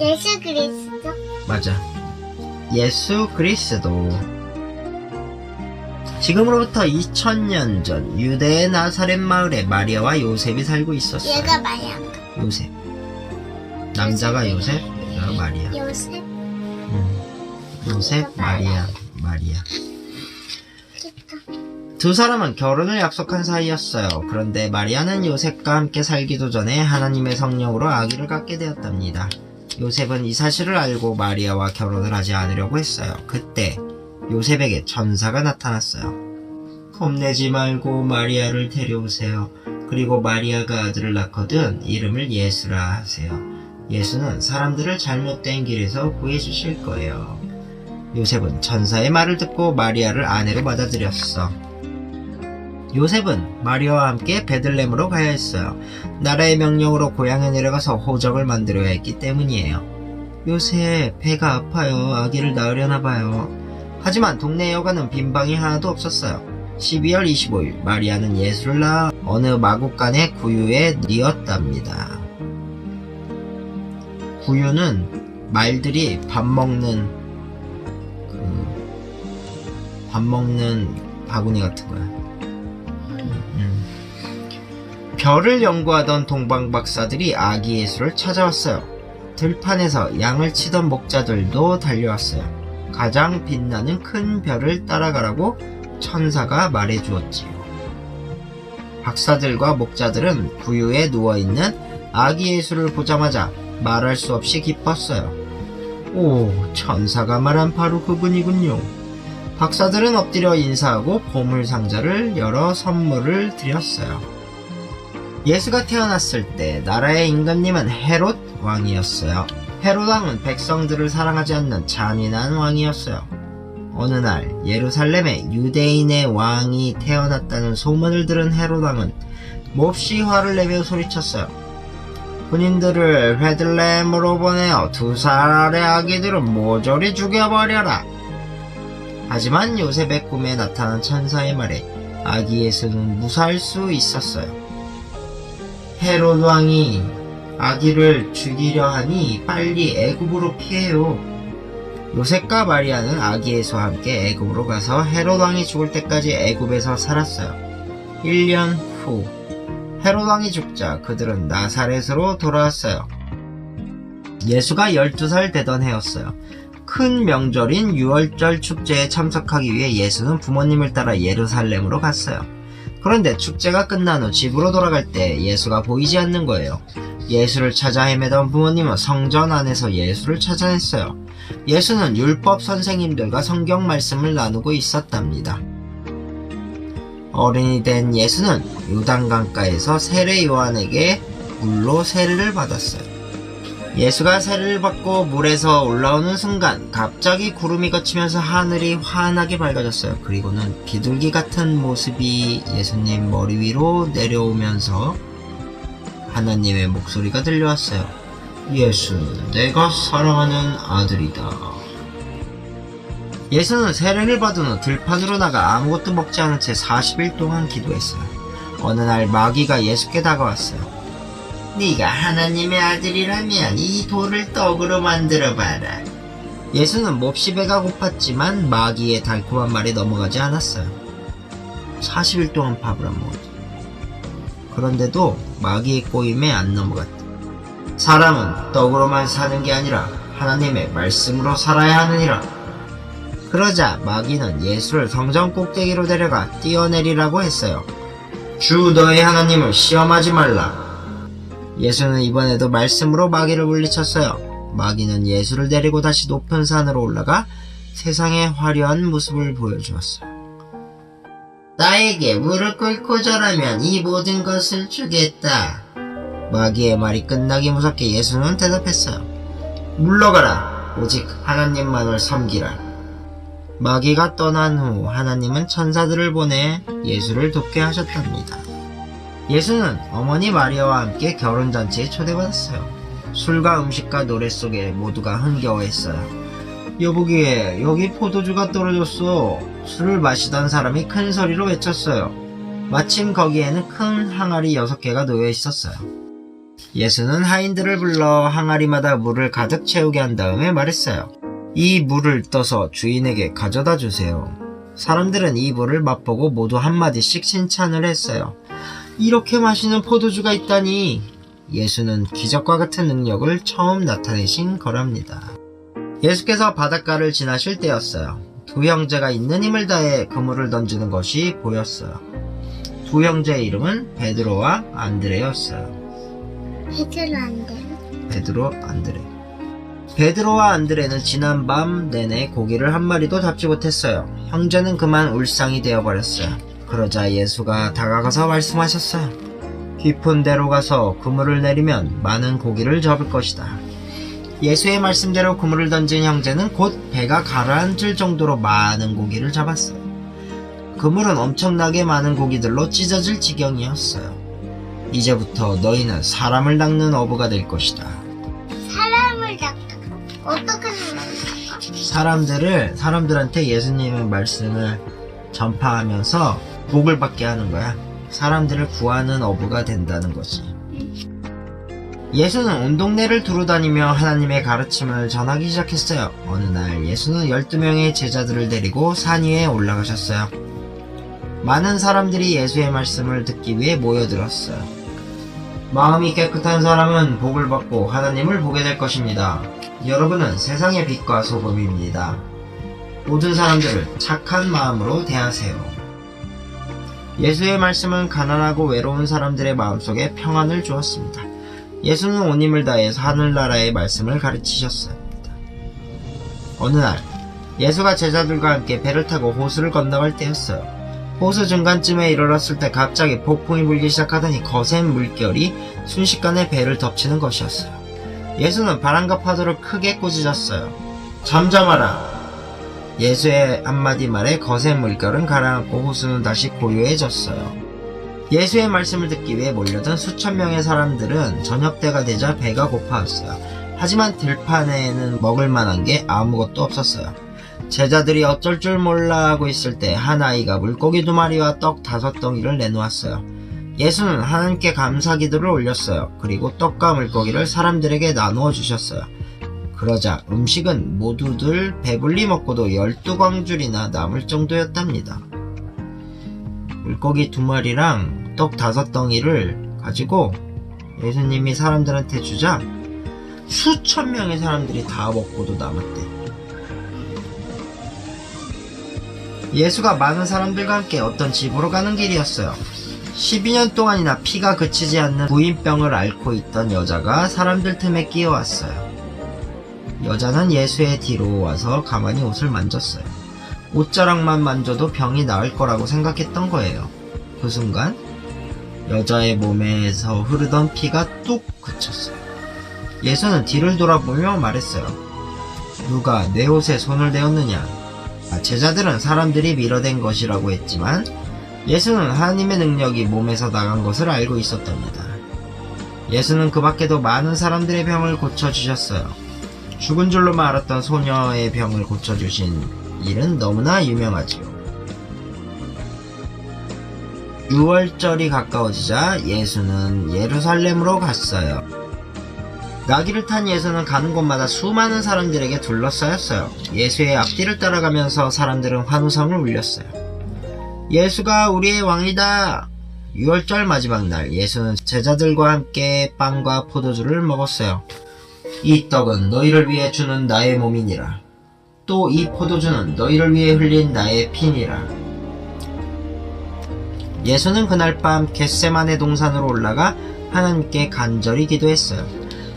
예수 그리스도. 맞아. 예수 그리스도. 지금으로부터 2000년 전 유대의 나사렛 마을에 마리아와 요셉이 살고 있었어요. 얘가 마리아. 요셉. 남자가 요셉, 여자가 마리아. 요셉. 요셉, 마리아. 두 사람은 결혼을 약속한 사이였어요. 그런데 마리아는 요셉과 함께 살기도 전에 하나님의 성령으로 아기를 갖게 되었답니다. 요셉은 이 사실을 알고 마리아와 결혼을 하지 않으려고 했어요. 그때 요셉에게 천사가 나타났어요. 겁내지 말고 마리아를 데려오세요. 그리고 마리아가 아들을 낳거든 이름을 예수라 하세요. 예수는 사람들을 잘못된 길에서 구해주실 거예요. 요셉은 천사의 말을 듣고 마리아를 아내로 받아들였어. 요셉은 마리아와 함께 베들레헴으로 가야 했어요. 나라의 명령으로 고향에 내려가서 호적을 만들어야 했기 때문이에요. 요셉, 배가 아파요. 아기를 낳으려나 봐요. 하지만 동네 여관은 빈 방이 하나도 없었어요. 12월 25일 마리아는 예수를 낳아 어느 마국간의 구유에 뉘었답니다. 구유는 말들이 밥 먹는 바구니 같은 거야. 별을 연구하던 동방 박사들이 아기 예수를 찾아왔어요. 들판에서 양을 치던 목자들도 달려왔어요. 가장 빛나는 큰 별을 따라가라고 천사가 말해주었지요. 박사들과 목자들은 구유에 누워있는 아기 예수를 보자마자 말할 수 없이 기뻤어요. 오, 천사가 말한 바로 그분이군요. 박사들은 엎드려 인사하고 보물 상자를 열어 선물을 드렸어요. 예수가 태어났을 때 나라의 임금님은 헤롯 왕이었어요. 헤롯 왕은 백성들을 사랑하지 않는 잔인한 왕이었어요. 어느 날 예루살렘에 유대인의 왕이 태어났다는 소문을 들은 헤롯 왕은 몹시 화를 내며 소리쳤어요. 군인들을 베들레헴으로 보내어 2살의 아기들은 모조리 죽여버려라. 하지만 요셉의 꿈에 나타난 천사의 말에 아기 예수는 무사할 수 있었어요. 헤롯 왕이 아기를 죽이려 하니 빨리 애굽으로 피해요. 요셉과 마리아는 아기 예수와 함께 애굽으로 가서 헤롯 왕이 죽을 때까지 애굽에서 살았어요. 1년 후 헤롯 왕이 죽자 그들은 나사렛으로 돌아왔어요. 예수가 12살 되던 해였어요. 큰 명절인 유월절 축제에 참석하기 위해 예수는 부모님을 따라 예루살렘으로 갔어요. 그런데 축제가 끝난 후 집으로 돌아갈 때 예수가 보이지 않는 거예요. 예수를 찾아 헤매던 부모님은 성전 안에서 예수를 찾아냈어요. 예수는 율법 선생님들과 성경 말씀을 나누고 있었답니다. 어른이 된 예수는 요단강가에서 세례 요한에게 물로 세례를 받았어요. 예수가 세례를 받고 물에서 올라오는 순간 갑자기 구름이 걷히면서 하늘이 환하게 밝아졌어요. 그리고는 비둘기 같은 모습이 예수님 머리 위로 내려오면서 하나님의 목소리가 들려왔어요. 예수, 내가 사랑하는 아들이다. 예수는 세례를 받은 후 들판으로 나가 아무것도 먹지 않은 채 40일 동안 기도했어요. 어느 날 마귀가 예수께 다가왔어요. 네가 하나님의 아들이라면 이 돌을 떡으로 만들어봐라. 예수는 몹시 배가 고팠지만 마귀의 달콤한 말에 넘어가지 않았어요. 40일 동안 밥을 안 먹었죠. 그런데도 마귀의 꼬임에 안 넘어갔다. 사람은 떡으로만 사는 게 아니라 하나님의 말씀으로 살아야 하느니라. 그러자 마귀는 예수를 성전 꼭대기로 데려가 뛰어내리라고 했어요. 주 너의 하나님을 시험하지 말라. 예수는 이번에도 말씀으로 마귀를 물리쳤어요. 마귀는 예수를 데리고 다시 높은 산으로 올라가 세상의 화려한 모습을 보여주었어요. 나에게 무릎 꿇고 절하면 이 모든 것을 주겠다. 마귀의 말이 끝나기 무섭게 예수는 대답했어요. 물러가라. 오직 하나님만을 섬기라. 마귀가 떠난 후 하나님은 천사들을 보내 예수를 돕게 하셨답니다. 예수는 어머니 마리아와 함께 결혼잔치에 초대받았어요. 술과 음식과 노래 속에 모두가 흥겨워했어요. 여보기에 여기 포도주가 떨어졌어. 술을 마시던 사람이 큰 소리로 외쳤어요. 마침 거기에는 큰 항아리 6개가 놓여 있었어요. 예수는 하인들을 불러 항아리마다 물을 가득 채우게 한 다음에 말했어요. 이 물을 떠서 주인에게 가져다 주세요. 사람들은 이 물을 맛보고 모두 한마디씩 칭찬을 했어요. 이렇게 마시는 포도주가 있다니. 예수는 기적과 같은 능력을 처음 나타내신 거랍니다. 예수께서 바닷가를 지나실 때였어요. 두 형제가 있는 힘을 다해 그물을 던지는 것이 보였어요. 두 형제의 이름은 베드로와 안드레였어요. 베드로, 안드레. 베드로와 안드레는 지난 밤 내내 고기를 한 마리도 잡지 못했어요. 형제는 그만 울상이 되어버렸어요. 그러자 예수가 다가가서 말씀하셨어요. 깊은 데로 가서 그물을 내리면 많은 고기를 잡을 것이다. 예수의 말씀대로 그물을 던진 형제는 곧 배가 가라앉을 정도로 많은 고기를 잡았어요. 그물은 엄청나게 많은 고기들로 찢어질 지경이었어요. 이제부터 너희는 사람을 낚는 어부가 될 것이다. 사람을 낚고 어떻게 사람을 낚아? 사람들한테 예수님의 말씀을 전파하면서 복을 받게 하는 거야. 사람들을 구하는 어부가 된다는 거지. 예수는 온 동네를 두루다니며 하나님의 가르침을 전하기 시작했어요. 어느 날 예수는 12명의 제자들을 데리고 산 위에 올라가셨어요. 많은 사람들이 예수의 말씀을 듣기 위해 모여들었어요. 마음이 깨끗한 사람은 복을 받고 하나님을 보게 될 것입니다. 여러분은 세상의 빛과 소금입니다. 모든 사람들을 착한 마음으로 대하세요. 예수의 말씀은 가난하고 외로운 사람들의 마음속에 평안을 주었습니다. 예수는 온 힘을 다해서 하늘나라의 말씀을 가르치셨습니다. 어느 날 예수가 제자들과 함께 배를 타고 호수를 건너갈 때였어요. 호수 중간쯤에 이르렀을 때 갑자기 폭풍이 불기 시작하더니 거센 물결이 순식간에 배를 덮치는 것이었어요. 예수는 바람과 파도를 크게 꾸짖었어요. 잠잠하라. 예수의 한마디 말에 거센 물결은 가라앉고 호수는 다시 고요해졌어요. 예수의 말씀을 듣기 위해 몰려든 수천 명의 사람들은 저녁때가 되자 배가 고파왔어요. 하지만 들판에는 먹을 만한 게 아무것도 없었어요. 제자들이 어쩔 줄 몰라 하고 있을 때 한 아이가 물고기 2마리와 떡 5덩이를 내놓았어요. 예수는 하나님께 감사기도를 올렸어요. 그리고 떡과 물고기를 사람들에게 나누어 주셨어요. 그러자 음식은 모두들 배불리 먹고도 12광줄이나 남을 정도였답니다. 물고기 2마리랑 떡 5덩이를 가지고 예수님이 사람들한테 주자 수천 명의 사람들이 다 먹고도 남았대. 예수가 많은 사람들과 함께 어떤 집으로 가는 길이었어요. 12년 동안이나 피가 그치지 않는 부인병을 앓고 있던 여자가 사람들 틈에 끼어왔어요. 여자는 예수의 뒤로 와서 가만히 옷을 만졌어요. 옷자락만 만져도 병이 나을 거라고 생각했던 거예요. 그 순간 여자의 몸에서 흐르던 피가 뚝 그쳤어요. 예수는 뒤를 돌아보며 말했어요. 누가 내 옷에 손을 대었느냐? 제자들은 사람들이 밀어댄 것이라고 했지만 예수는 하나님의 능력이 몸에서 나간 것을 알고 있었답니다. 예수는 그 밖에도 많은 사람들의 병을 고쳐주셨어요. 죽은 줄로만 알았던 소녀의 병을 고쳐주신 일은 너무나 유명하지요. 6월절이 가까워지자 예수는 예루살렘으로 갔어요. 나귀를 탄 예수는 가는 곳마다 수많은 사람들에게 둘러싸였어요. 예수의 앞뒤를 따라가면서 사람들은 환호성을 울렸어요. 예수가 우리의 왕이다! 6월절 마지막 날 예수는 제자들과 함께 빵과 포도주를 먹었어요. 이 떡은 너희를 위해 주는 나의 몸이니라. 또 이 포도주는 너희를 위해 흘린 나의 피니라. 예수는 그날 밤 겟세마네 동산으로 올라가 하나님께 간절히 기도했어요.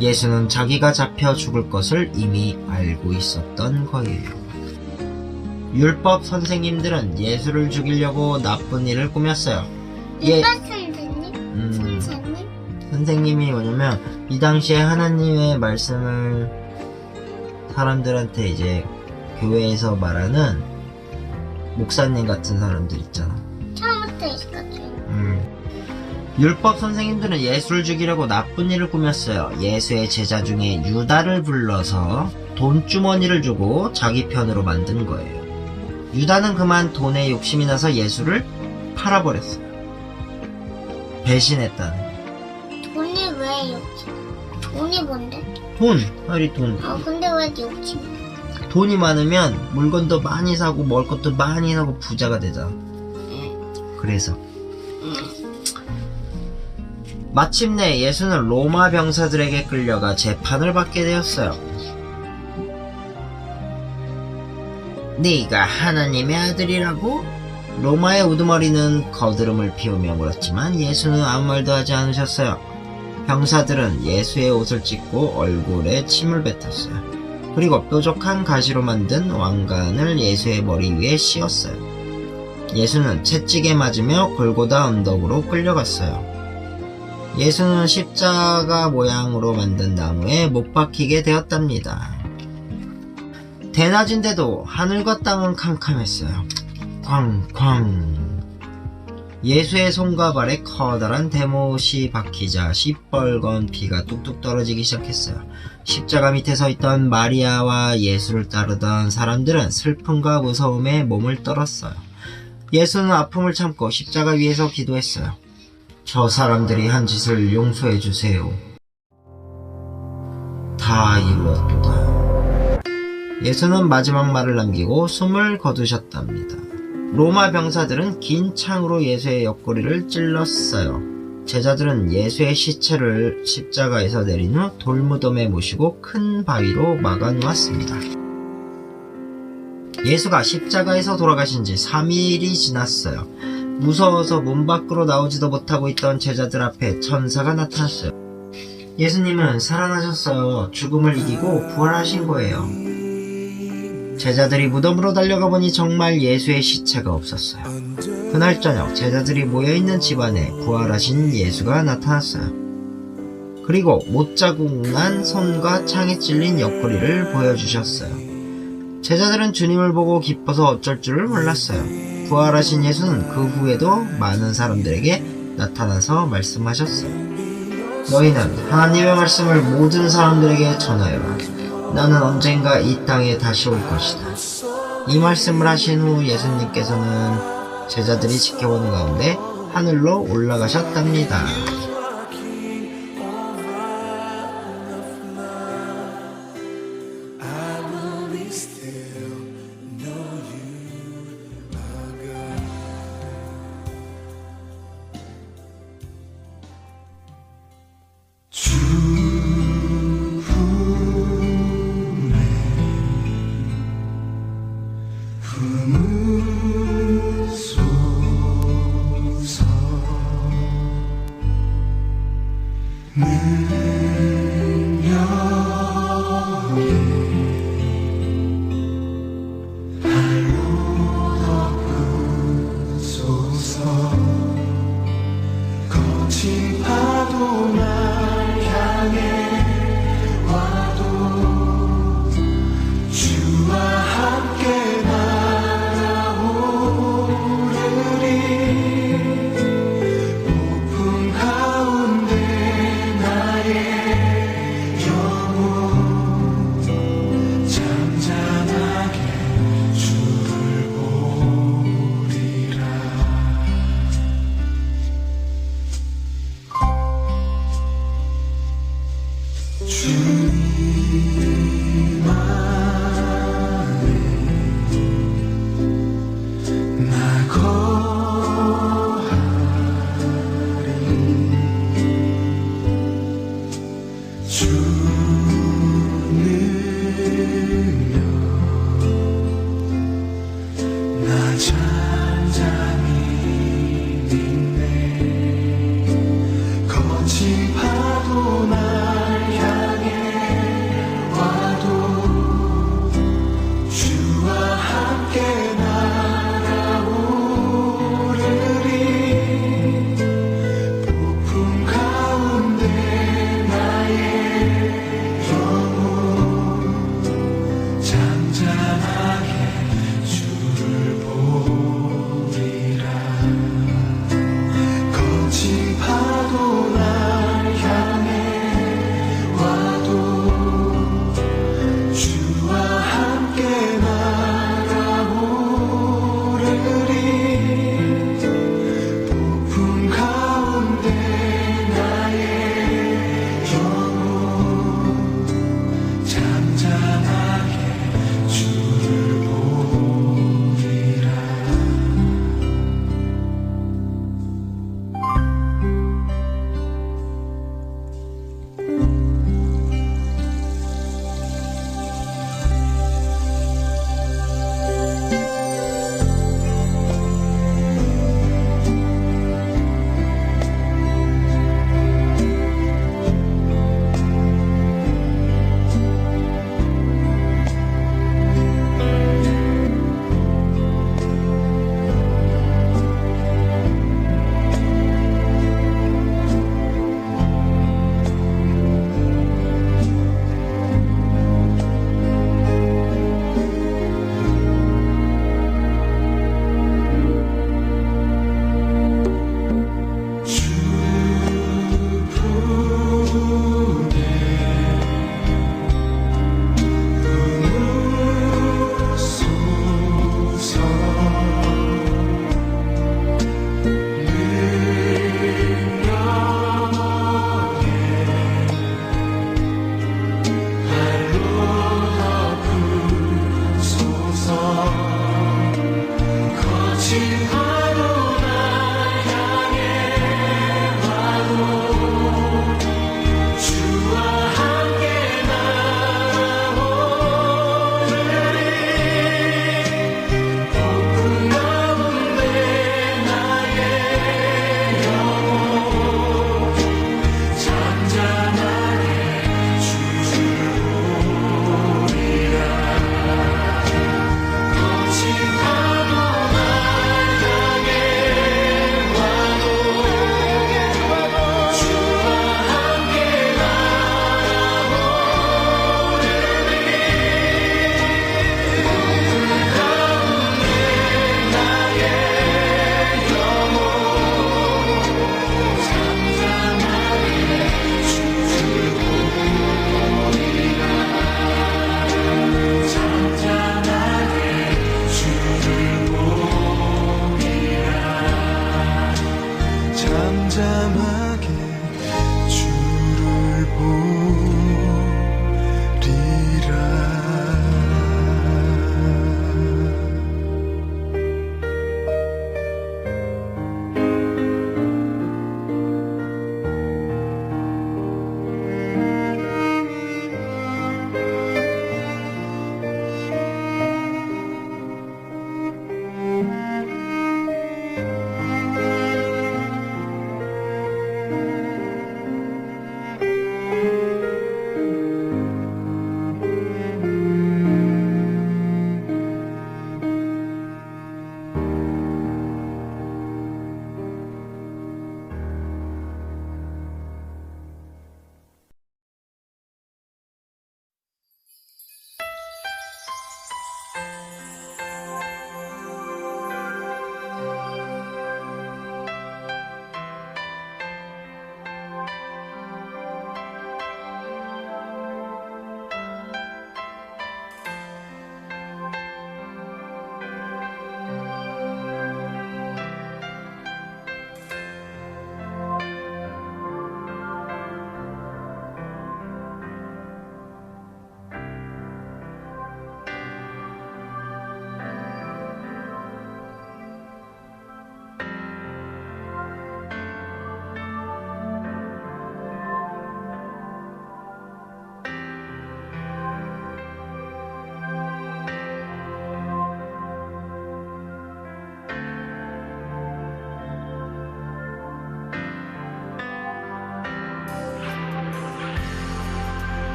예수는 자기가 잡혀 죽을 것을 이미 알고 있었던 거예요. 율법 선생님들은 예수를 죽이려고 나쁜 일을 꾸몄어요. 선생님이 뭐냐면 이 당시에 하나님의 말씀을 사람들한테 이제 교회에서 말하는 목사님 같은 사람들 있잖아. 처음부터 있었지. 율법 선생님들은 예수를 죽이려고 나쁜 일을 꾸몄어요. 예수의 제자 중에 유다를 불러서 돈주머니를 주고 자기 편으로 만든 거예요. 유다는 그만 돈에 욕심이 나서 예수를 팔아버렸어요. 배신했다는. 돈이 왜 돈이 뭔데? 돈, 하리 돈. 근데 왜 욕심? 돈이 많으면 물건도 많이 사고 먹을 것도 많이 사고 부자가 되잖아. 그래서 마침내 예수는 로마 병사들에게 끌려가 재판을 받게 되었어요. 네가 하나님의 아들이라고? 로마의 우두머리는 거드름을 피우며 물었지만 예수는 아무 말도 하지 않으셨어요. 병사들은 예수의 옷을 찢고 얼굴에 침을 뱉었어요. 그리고 뾰족한 가시로 만든 왕관을 예수의 머리 위에 씌웠어요. 예수는 채찍에 맞으며 골고다 언덕으로 끌려갔어요. 예수는 십자가 모양으로 만든 나무에 못 박히게 되었답니다. 대낮인데도 하늘과 땅은 캄캄했어요. 쾅쾅. 예수의 손과 발에 커다란 대못이 박히자 시뻘건 피가 뚝뚝 떨어지기 시작했어요. 십자가 밑에 서 있던 마리아와 예수를 따르던 사람들은 슬픔과 무서움에 몸을 떨었어요. 예수는 아픔을 참고 십자가 위에서 기도했어요. 저 사람들이 한 짓을 용서해 주세요. 다 이루었도다. 예수는 마지막 말을 남기고 숨을 거두셨답니다. 로마 병사들은 긴 창으로 예수의 옆구리를 찔렀어요. 제자들은 예수의 시체를 십자가에서 내린 후 돌무덤에 모시고 큰 바위로 막아 놓았습니다. 예수가 십자가에서 돌아가신 지 3일이 지났어요. 무서워서 문 밖으로 나오지도 못하고 있던 제자들 앞에 천사가 나타났어요. 예수님은 살아나셨어요. 죽음을 이기고 부활하신 거예요. 제자들이 무덤으로 달려가 보니 정말 예수의 시체가 없었어요. 그날 저녁 제자들이 모여있는 집안에 부활하신 예수가 나타났어요. 그리고 못자국 난 손과 창에 찔린 옆구리를 보여주셨어요. 제자들은 주님을 보고 기뻐서 어쩔 줄을 몰랐어요. 부활하신 예수는 그 후에도 많은 사람들에게 나타나서 말씀하셨어요. 너희는 하나님의 말씀을 모든 사람들에게 전하여라. 나는 언젠가 이 땅에 다시 올 것이다. 이 말씀을 하신 후 예수님께서는 제자들이 지켜보는 가운데 하늘로 올라가셨답니다.